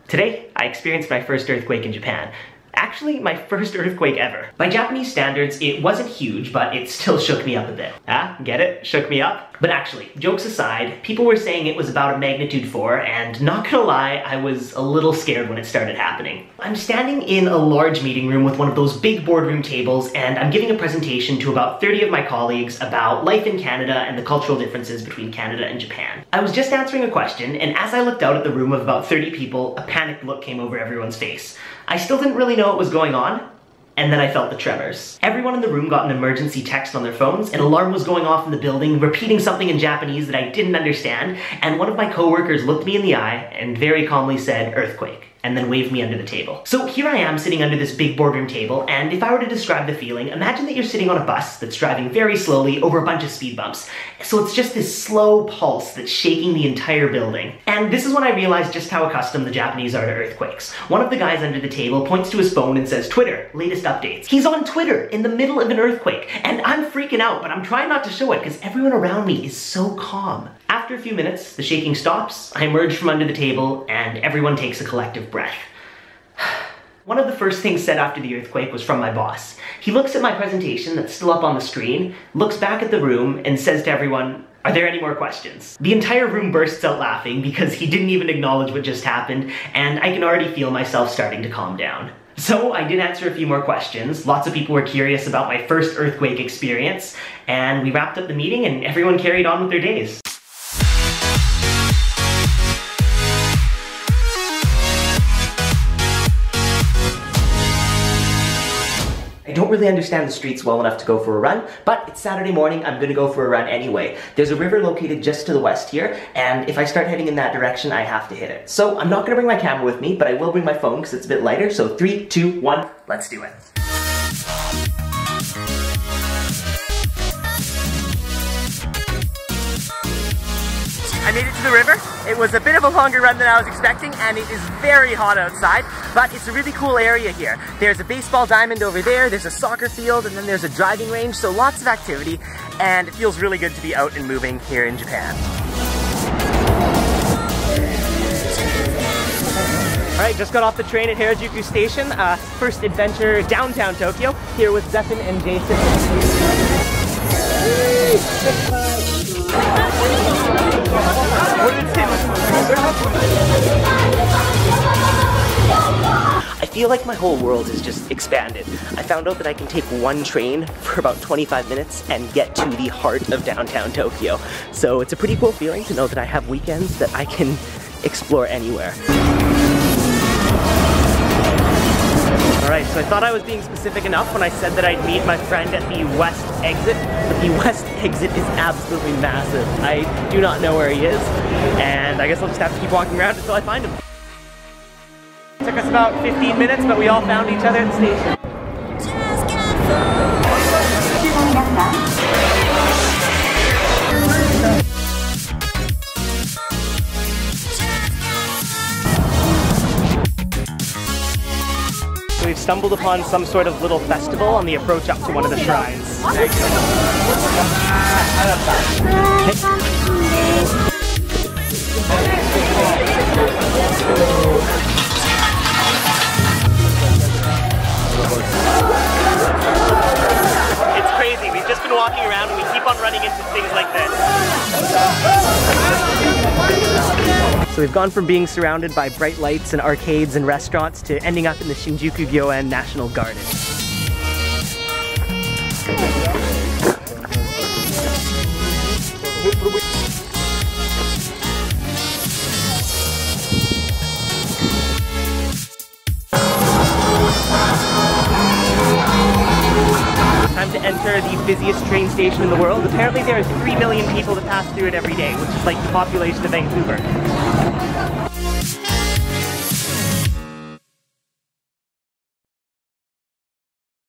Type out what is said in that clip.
Today, I experienced my first earthquake in Japan. Actually, my first earthquake ever. By Japanese standards, it wasn't huge, but it still shook me up a bit. Ah, get it? Shook me up? But actually, jokes aside, people were saying it was about a magnitude 4, and not gonna lie, I was a little scared when it started happening. I'm standing in a large meeting room with one of those big boardroom tables, and I'm giving a presentation to about 30 of my colleagues about life in Canada and the cultural differences between Canada and Japan. I was just answering a question, and as I looked out at the room of about 30 people, a panicked look came over everyone's face. I still didn't really know what was going on, and then I felt the tremors. Everyone in the room got an emergency text on their phones, an alarm was going off in the building, repeating something in Japanese that I didn't understand, and one of my coworkers looked me in the eye and very calmly said, "Earthquake," and then waved me under the table. So here I am sitting under this big boardroom table, and if I were to describe the feeling, imagine that you're sitting on a bus that's driving very slowly over a bunch of speed bumps. So it's just this slow pulse that's shaking the entire building. And this is when I realized just how accustomed the Japanese are to earthquakes. One of the guys under the table points to his phone and says, "Twitter, latest updates." He's on Twitter in the middle of an earthquake, and I'm freaking out, but I'm trying not to show it because everyone around me is so calm. After a few minutes, the shaking stops, I emerge from under the table, and everyone takes a collective breath. One of the first things said after the earthquake was from my boss. He looks at my presentation that's still up on the screen, looks back at the room, and says to everyone, "Are there any more questions?" The entire room bursts out laughing because he didn't even acknowledge what just happened, and I can already feel myself starting to calm down. So I did answer a few more questions. Lots of people were curious about my first earthquake experience, and we wrapped up the meeting and everyone carried on with their days. I don't really understand the streets well enough to go for a run, but it's Saturday morning, I'm gonna go for a run anyway. There's a river located just to the west here, and if I start heading in that direction, I have to hit it. So I'm not gonna bring my camera with me, but I will bring my phone because it's a bit lighter, so 3, 2, 1, let's do it. I made it to the river. It was a bit of a longer run than I was expecting, and it is very hot outside, but it's a really cool area here. There's a baseball diamond over there, there's a soccer field, and then there's a driving range, so lots of activity, and it feels really good to be out and moving here in Japan. Alright, just got off the train at Harajuku Station. First adventure downtown Tokyo, here with Zephin and Jason. I feel like my whole world has just expanded. I found out that I can take one train for about 25 minutes and get to the heart of downtown Tokyo. So it's a pretty cool feeling to know that I have weekends that I can explore anywhere. Alright, so I thought I was being specific enough when I said that I'd meet my friend at the west exit, but the west exit is absolutely massive. I do not know where he is, and I guess I'll just have to keep walking around until I find him. It took us about 15 minutes, but we all found each other at the station. We've stumbled upon some sort of little festival on the approach up to one of the shrines. It's crazy. We've just been walking around and we keep on running into things like this. So we've gone from being surrounded by bright lights and arcades and restaurants to ending up in the Shinjuku-gyoen National Garden. Time to enter the busiest train station in the world. Apparently there are 3 million people that pass through it every day, which is like the population of Vancouver.